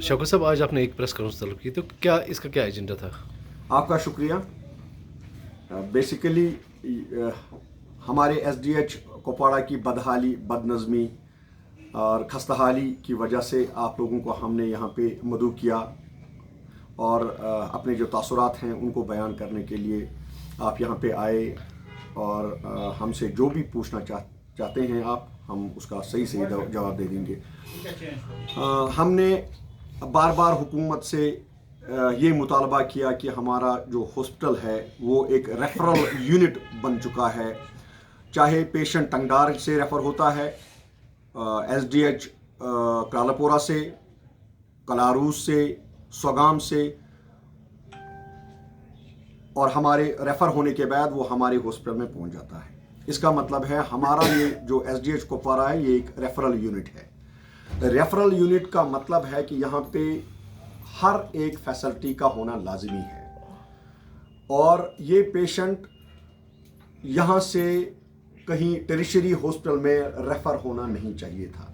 शौकत साहब, आज आपने एक प्रेस कॉन्फ्रेंस तलब की, तो क्या इसका क्या एजेंडा था? आपका शुक्रिया। बेसिकली हमारे एसडीएच कुपवाड़ा की बदहाली, बदनज़मी और खस्ताहाली की वजह से आप लोगों को हमने यहाँ पे मदऊ किया और अपने जो तासुरात हैं उनको बयान करने के लिए आप यहाँ पे आए और हमसे जो भी पूछना चाहते हैं आप, हम उसका सही सही जवाब दे देंगे। हमने बार बार हुकूमत से ये मुतालबा किया कि हमारा जो हॉस्पिटल है वो एक रेफरल यूनिट बन चुका है। चाहे पेशेंट टंगडार से रेफ़र होता है, एसडीएच कालापोरा से, कलारूस से, सोगाम से, और हमारे रेफ़र होने के बाद वो हमारे हॉस्पिटल में पहुंच जाता है। इसका मतलब है हमारा ये जो एसडीएच कुपवाड़ा है ये एक रेफरल यूनिट है। रेफरल यूनिट का मतलब है कि यहाँ पे हर एक फैसिलिटी का होना लाजमी है और ये पेशेंट यहाँ से कहीं टेरिशरी हॉस्पिटल में रेफ़र होना नहीं चाहिए था।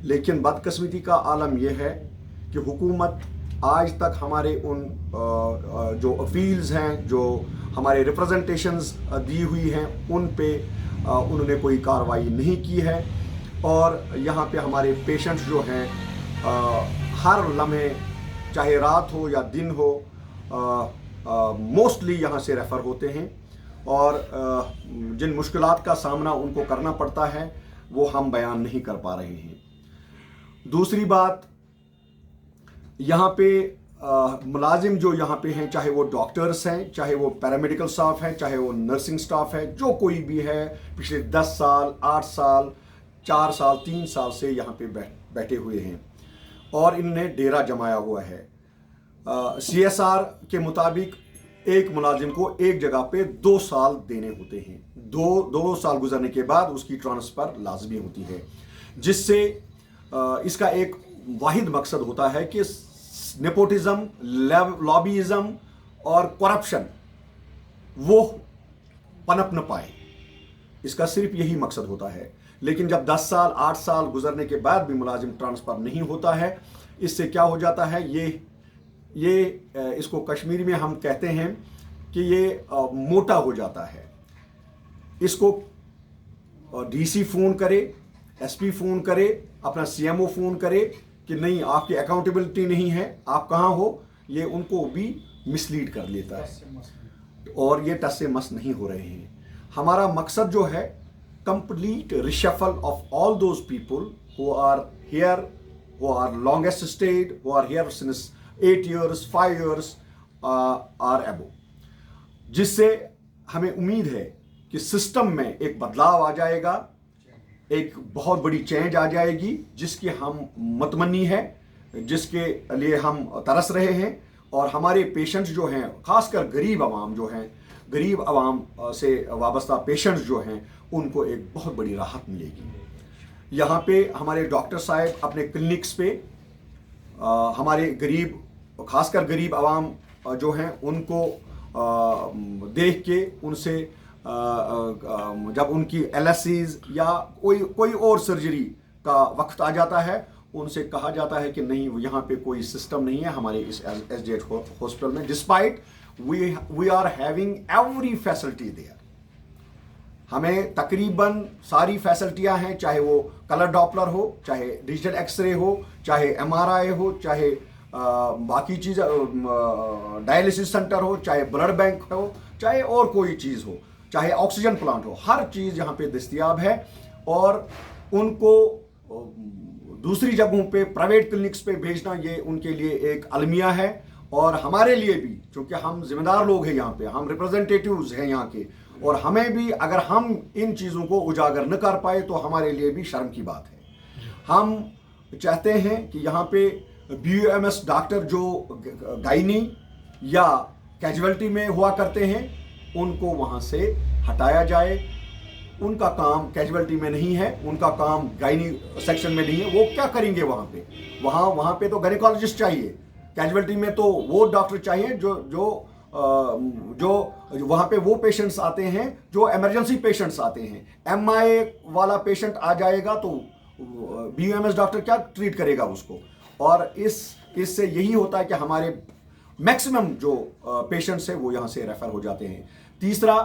लेकिन बदकिस्मती का आलम यह है कि हुकूमत आज तक हमारे उन जो अपील्स हैं, जो हमारे रिप्रेजेंटेशंस दी हुई हैं, उन पे उन्होंने कोई कार्रवाई नहीं की है और यहाँ पे हमारे पेशेंट्स जो हैं हर लम्हे, चाहे रात हो या दिन हो, मोस्टली यहाँ से रेफ़र होते हैं और जिन मुश्किलात का सामना उनको करना पड़ता है वो हम बयान नहीं कर पा रहे हैं। दूसरी बात, यहाँ पे मुलाजिम जो यहाँ पे हैं, चाहे वो डॉक्टर्स हैं, चाहे वो पैरामेडिकल स्टाफ है, चाहे वो नर्सिंग स्टाफ है, जो कोई भी है, पिछले 10 साल, 8 साल, 4 साल, 3 साल से यहाँ पे बैठे हुए हैं और इन्होंने डेरा जमाया हुआ है। CSR के मुताबिक एक मुलाजिम को एक जगह पे 2 साल देने होते हैं। दो साल गुजरने के बाद उसकी ट्रांसफ़र लाजमी होती है, जिससे इसका एक वाहिद मकसद होता है कि नेपोटिज्म, लॉबीइज्म और करप्शन वो पनप न पाए। इसका सिर्फ यही मकसद होता है। लेकिन जब 10 साल, 8 साल गुजरने के बाद भी मुलाजिम ट्रांसफ़र नहीं होता है, इससे क्या हो जाता है, ये इसको कश्मीरी में हम कहते हैं कि ये मोटा हो जाता है। इसको डीसी फ़ोन करे, एसपी फ़ोन करे, अपना CMO फ़ोन करे कि नहीं आपकी अकाउंटेबिलिटी नहीं है, आप कहाँ हो, ये उनको भी मिसलीड कर लेता है और ये टस से मस नहीं हो रहे हैं। हमारा मकसद जो है, complete reshuffle of all those people who are here, who are longest stayed, who are here since 8 years, 5 years are above, जिससे हमें उम्मीद है कि सिस्टम में एक बदलाव आ जाएगा, एक बहुत बड़ी चेंज आ जाएगी, जिसकी हम मतमनी है, जिसके लिए हम तरस रहे हैं। और हमारे पेशेंट्स जो हैं, खासकर गरीब आवाम जो हैं, गरीब आवाम से वाबस्ता पेशेंट्स जो हैं, उनको एक बहुत बड़ी राहत मिलेगी। यहाँ पे हमारे डॉक्टर साहब अपने क्लिनिक्स पे हमारे गरीब, खासकर गरीब आवाम जो हैं उनको देख के उनसे जब उनकी LSCs या कोई और सर्जरी का वक्त आ जाता है, उनसे कहा जाता है कि नहीं, यहाँ पे कोई सिस्टम नहीं है हमारे इस एसडीएच हॉस्पिटल में, despite we are having every facility there. हमें तकरीबन सारी फैसिलिटियाँ हैं, चाहे वो कलर डॉपलर हो, चाहे डिजिटल एक्सरे हो, चाहे MRI हो, चाहे बाकी चीज़ डायलिसिस सेंटर हो, चाहे ब्लड बैंक हो, चाहे और कोई चीज़ हो, चाहे ऑक्सीजन प्लांट हो, हर चीज़ यहाँ पे दस्तयाब है। और उनको दूसरी जगहों पे, प्राइवेट क्लिनिक्स पे भेजना, ये उनके लिए एक अलमिया है और हमारे लिए भी, क्योंकि हम जिम्मेदार लोग हैं यहाँ पे, हम रिप्रेजेंटेटिव्स हैं यहाँ के, और हमें भी अगर हम इन चीज़ों को उजागर न कर पाए तो हमारे लिए भी शर्म की बात है। हम चाहते हैं कि यहाँ पे BUMS डॉक्टर जो गायनी या कैजुअल्टी में हुआ करते हैं, उनको वहाँ से हटाया जाए। उनका काम कैजुअल्टी में नहीं है, उनका काम गायनी सेक्शन में नहीं है। वो क्या करेंगे वहाँ पे? वहाँ पे तो गायनेकोलॉजिस्ट चाहिए। कैजुअल्टी में तो वो डॉक्टर चाहिए जो वहाँ पे वो पेशेंट्स आते हैं जो इमरजेंसी पेशेंट्स आते हैं। MI वाला पेशेंट आ जाएगा तो BUMS डॉक्टर क्या ट्रीट करेगा उसको। और इससे यही होता है कि हमारे मैक्सिमम जो पेशेंट्स है वो यहाँ से रेफर हो जाते हैं। तीसरा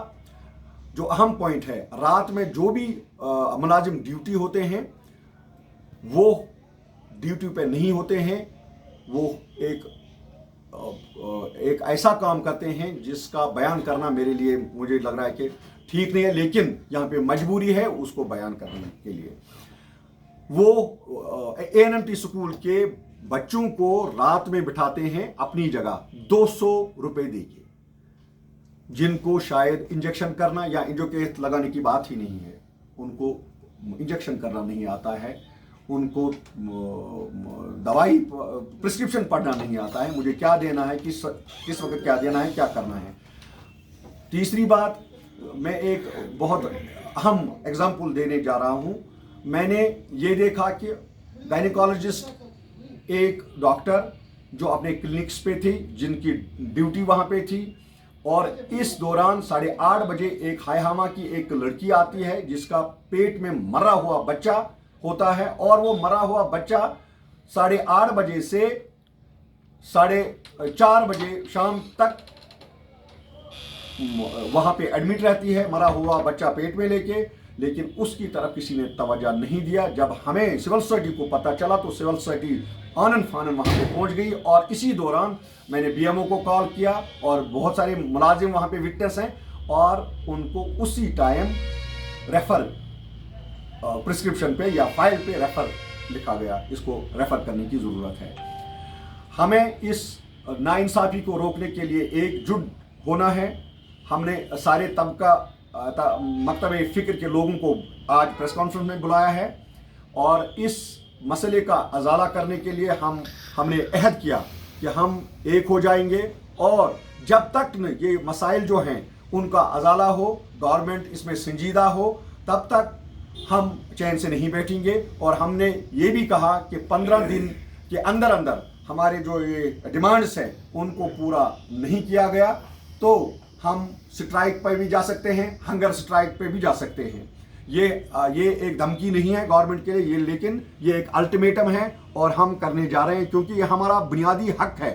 जो अहम पॉइंट है, रात में जो भी मुलाजिम ड्यूटी होते हैं वो ड्यूटी पे नहीं होते हैं, वो एक ऐसा काम करते हैं जिसका बयान करना मेरे लिए मुझे लग रहा है कि ठीक नहीं है, लेकिन यहाँ पे मजबूरी है उसको बयान करने के लिए। वो ANMT स्कूल के बच्चों को रात में बिठाते हैं अपनी जगह 200 रुपए देके, जिनको शायद इंजेक्शन करना या इंजेक्शन लगाने की बात ही नहीं है, उनको इंजेक्शन करना नहीं आता है, उनको दवाई प्रिस्क्रिप्शन पढ़ना नहीं आता है, मुझे क्या देना है, किस वक्त क्या देना है, क्या करना है। तीसरी बात, मैं एक बहुत अहम एग्जाम्पल देने जा रहा हूं। मैंने ये देखा कि गायनेकोलॉजिस्ट एक डॉक्टर जो अपने क्लिनिक्स पे थी, जिनकी ड्यूटी वहां पे थी, और इस दौरान 8:30 बजे एक हायहामा की एक लड़की आती है जिसका पेट में मरा हुआ बच्चा होता है, और वो मरा हुआ बच्चा 8:30 बजे से 4:30 बजे शाम तक वहां पे एडमिट रहती है, मरा हुआ बच्चा पेट में लेके, लेकिन उसकी तरफ किसी ने तवज्जो नहीं दिया। जब हमें सिविल सोसाइटी को पता चला तो सिविल सोसाइटी आनन फानन वहां पे पहुंच गई, और इसी दौरान मैंने BMO को कॉल किया, और बहुत सारे मुलाजिम वहां पे विटनेस हैं, और उनको उसी टाइम रेफर प्रिस्क्रिप्शन पे या फाइल पे रेफर लिखा गया, इसको रेफर करने की ज़रूरत है। हमें इस नाइंसाफ़ी को रोकने के लिए एकजुट होना है। हमने सारे तबका मकतब फ़िक्र के लोगों को आज प्रेस कॉन्फ्रेंस में बुलाया है, और इस मसले का अजाला करने के लिए हमने अहद किया कि हम एक हो जाएंगे, और जब तक न ये मसाइल जो हैं उनका अजाला हो, गवर्नमेंट इसमें संजीदा हो, तब तक हम चैन से नहीं बैठेंगे। और हमने ये भी कहा कि 15 दिन के अंदर अंदर हमारे जो ये डिमांड्स हैं उनको पूरा नहीं किया गया तो हम स्ट्राइक पर भी जा सकते हैं, हंगर स्ट्राइक पे भी जा सकते हैं। ये एक धमकी नहीं है गवर्नमेंट के लिए, लेकिन ये एक अल्टीमेटम है, और हम करने जा रहे हैं, क्योंकि ये हमारा बुनियादी हक है।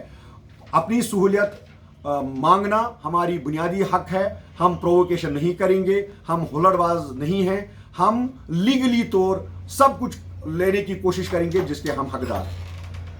अपनी सहूलियत मांगना हमारी बुनियादी हक है। हम प्रोवोकेशन नहीं करेंगे, हम हुल्लड़बाज नहीं हैं, हम लीगली तौर सब कुछ लेने की कोशिश करेंगे जिसके हम हकदार हैं।